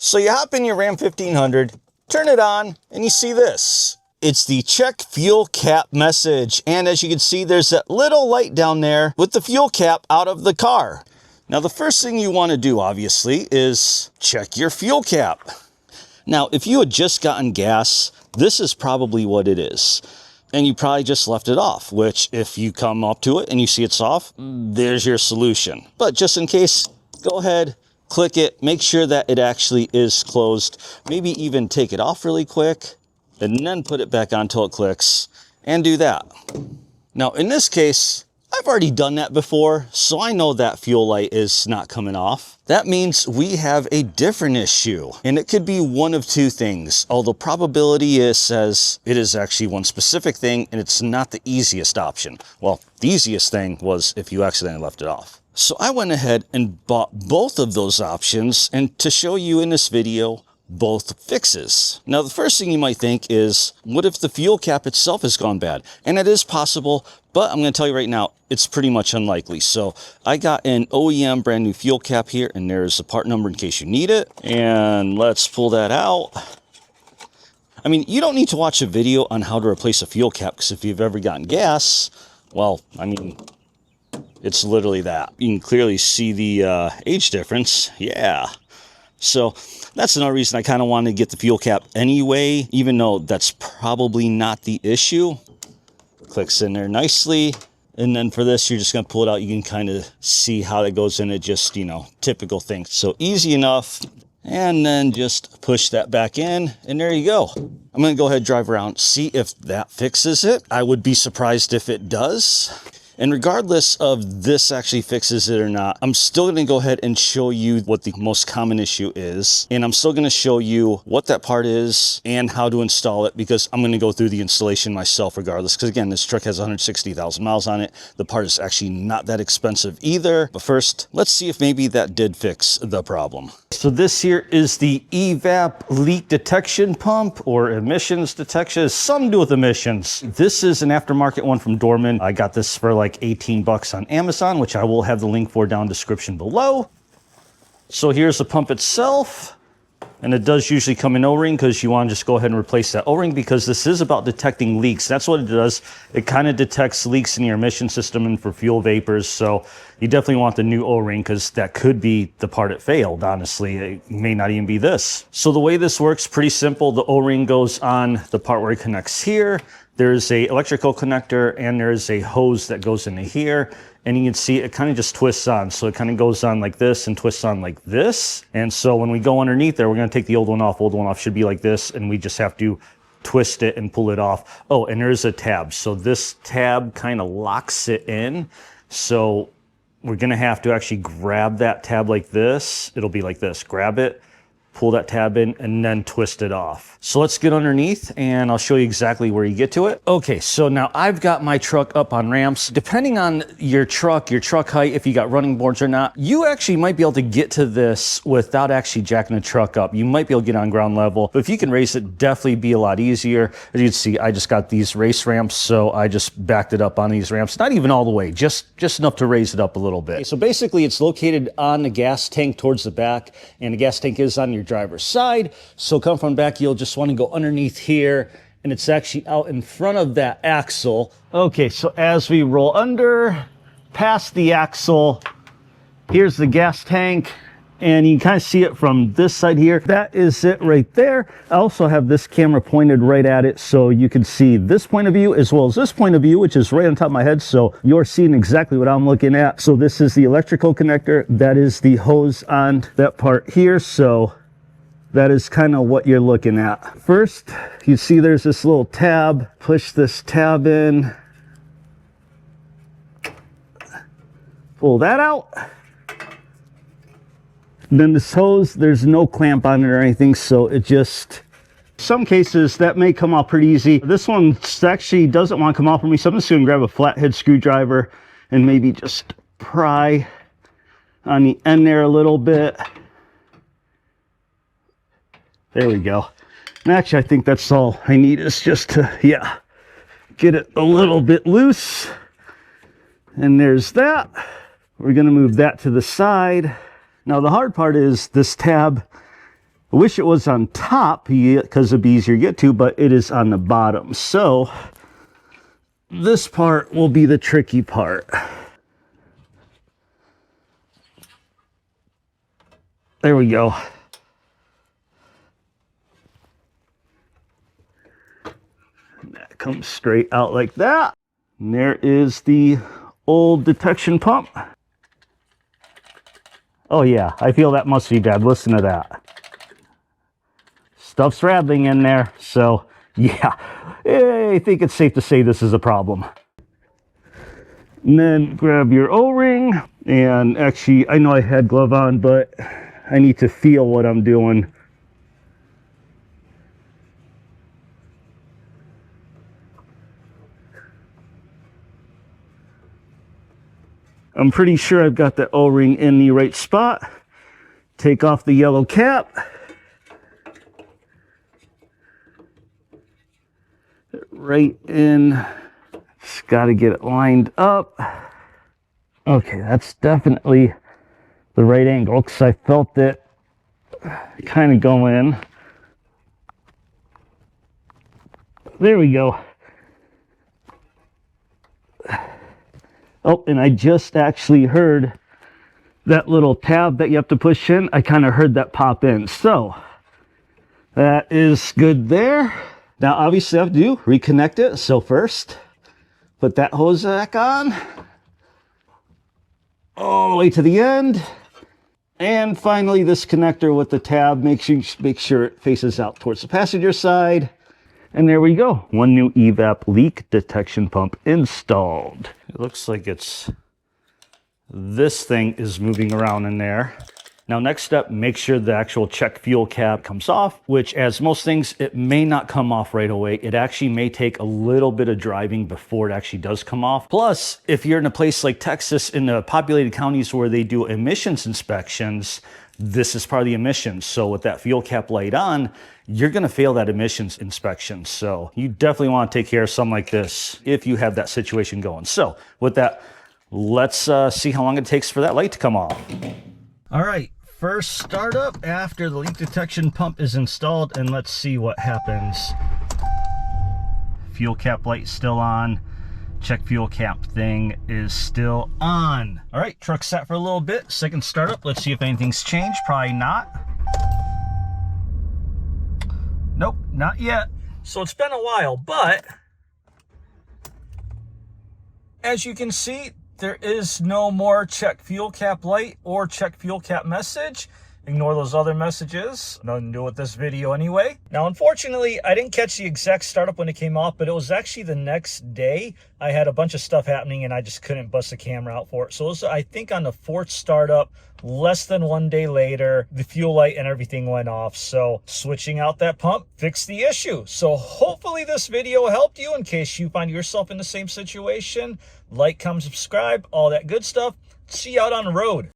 So you hop in your Ram 1500, turn it on, and you see this. It's the check fuel cap message. And as you can see, there's that little light down there with the fuel cap out of the car. Now, the first thing you want to do, obviously, is check your fuel cap. Now, if you had just gotten gas, this is probably what it is. And you probably just left it off, which if you come up to it and you see it's off, there's your solution. But just in case, go ahead, click it, make sure that it actually is closed. Maybe even take it off really quick and then put it back on until it clicks and do that. Now, in this case, I've already done that before, so I know that fuel light is not coming off. That means we have a different issue, and it could be one of two things, although probability says it is actually one specific thing, and it's not the easiest option. Well, the easiest thing was if you accidentally left it off. So I went ahead and bought both of those options, and to show you in this video, both fixes. Now, the first thing you might think is, what if the fuel cap itself has gone bad? And it is possible, but I'm going to tell you right now, it's pretty much unlikely. So I got an OEM brand new fuel cap here, and there's a part number in case you need it. And let's pull that out. I mean, you don't need to watch a video on how to replace a fuel cap, because if you've ever gotten gas, well, I mean, it's literally that. You can clearly see the age difference. Yeah. So that's another reason I kind of wanted to get the fuel cap anyway, even though that's probably not the issue. Clicks in there nicely. And then for this, you're just going to pull it out. You can kind of see how it goes in it, just, you know, typical thing. So easy enough. And then just push that back in, and there you go. I'm going to go ahead and drive around, see if that fixes it. I would be surprised if it does. And regardless of this actually fixes it or not, I'm still going to go ahead and show you what the most common issue is. And I'm still going to show you what that part is and how to install it, because I'm going to go through the installation myself regardless. Because again, this truck has 160,000 miles on it. The part is actually not that expensive either. But first, let's see if maybe that did fix the problem. So this here is the Evap leak detection pump, or emissions detection. It's something to do with emissions. This is an aftermarket one from Dorman. I got this for like 18 bucks on Amazon, which I will have the link for down in the description below. So here's the pump itself. And it does usually come in O-ring, because you want to just go ahead and replace that O-ring, because this is about detecting leaks. That's what it does. It kind of detects leaks in your emission system and for fuel vapors. So you definitely want the new O-ring, because that could be the part it failed, honestly. It may not even be this. So the way this works, pretty simple. The O-ring goes on the part where it connects here. There's a electrical connector, and there's a hose that goes into here. And you can see it kind of just twists on. So it kind of goes on like this and twists on like this. And so when we go underneath there, we're going to take the old one off. Old one off should be like this. And we just have to twist it and pull it off. Oh, and there's a tab. So this tab kind of locks it in. So we're going to have to actually grab that tab like this. It'll be like this. Grab it, pull that tab in, and then twist it off. So let's get underneath, and I'll show you exactly where you get to it. Okay, so now I've got my truck up on ramps. Depending on your truck height, if you got running boards or not, you actually might be able to get to this without actually jacking the truck up. You might be able to get on ground level, but if you can raise it, definitely be a lot easier. As you can see, I just got these race ramps, so I just backed it up on these ramps. Not even all the way, just enough to raise it up a little bit. Okay, so basically it's located on the gas tank towards the back, and the gas tank is on your driver's side. So come from back, you'll just want to go underneath here, and it's actually out in front of that axle. Okay, so as we roll under, past the axle, here's the gas tank, and you can kind of see it from this side here. That is it right there. I also have this camera pointed right at it, so you can see this point of view as well as this point of view, which is right on top of my head, so you're seeing exactly what I'm looking at. So this is the electrical connector. That is the hose on that part here, so that is kind of what you're looking at. First, you see there's this little tab. Push this tab in. Pull that out. Then this hose, there's no clamp on it or anything, so it just... Some cases that may come off pretty easy. This one actually doesn't want to come off for me, so I'm just going to grab a flathead screwdriver and maybe just pry on the end there a little bit. There we go. And actually, I think that's all I need, is just to, yeah, get it a little bit loose. And there's that. We're going to move that to the side. Now, the hard part is this tab I wish it was on top because it'd be easier to get to, but it is on the bottom. So this part will be the tricky part. There we go. And that comes straight out like that. And there is the old detection pump. Oh yeah, I feel that must be bad. Listen to that. Stuff's rattling in there, so yeah, I think it's safe to say this is a problem. And then grab your O-ring, and actually, I know I had glove on, but I need to feel what I'm doing. I'm pretty sure I've got the O-ring in the right spot. Take off the yellow cap. Right in. Just got to get it lined up. Okay, that's definitely the right angle because I felt it kind of go in. There we go. Oh, and I just actually heard that little tab that you have to push in. I kind of heard that pop in. So that is good there. Now, obviously, I have to do reconnect it. So first, put that hose back on all the way to the end. And finally, this connector with the tab, make sure it faces out towards the passenger side. And there we go. One new Evap leak detection pump installed. It looks like this thing is moving around in there. Now, next step, make sure the actual check fuel cap comes off, which, as most things, it may not come off right away. It actually may take a little bit of driving before it actually does come off. Plus, if you're in a place like Texas, in the populated counties where they do emissions inspections, this is part of the emissions. So with that fuel cap light on, you're gonna fail that emissions inspection. So you definitely wanna take care of something like this if you have that situation going. So with that, let's see how long it takes for that light to come off. All right, first startup after the leak detection pump is installed, and let's see what happens. Fuel cap light still on. Check fuel cap thing is still on. All right, truck set for a little bit. Second startup, let's see if anything's changed. Probably not. Nope, not yet. So it's been a while, but as you can see, there is no more check fuel cap light or check fuel cap message. Ignore those other messages. Nothing to do with this video anyway. Now, unfortunately, I didn't catch the exact startup when it came off, but it was actually the next day. I had a bunch of stuff happening and I just couldn't bust the camera out for it. So it was, I think, on the fourth startup, less than 1 day later, the fuel light and everything went off. So switching out that pump fixed the issue. So hopefully this video helped you in case you find yourself in the same situation. Like, comment, subscribe, all that good stuff. See you out on the road.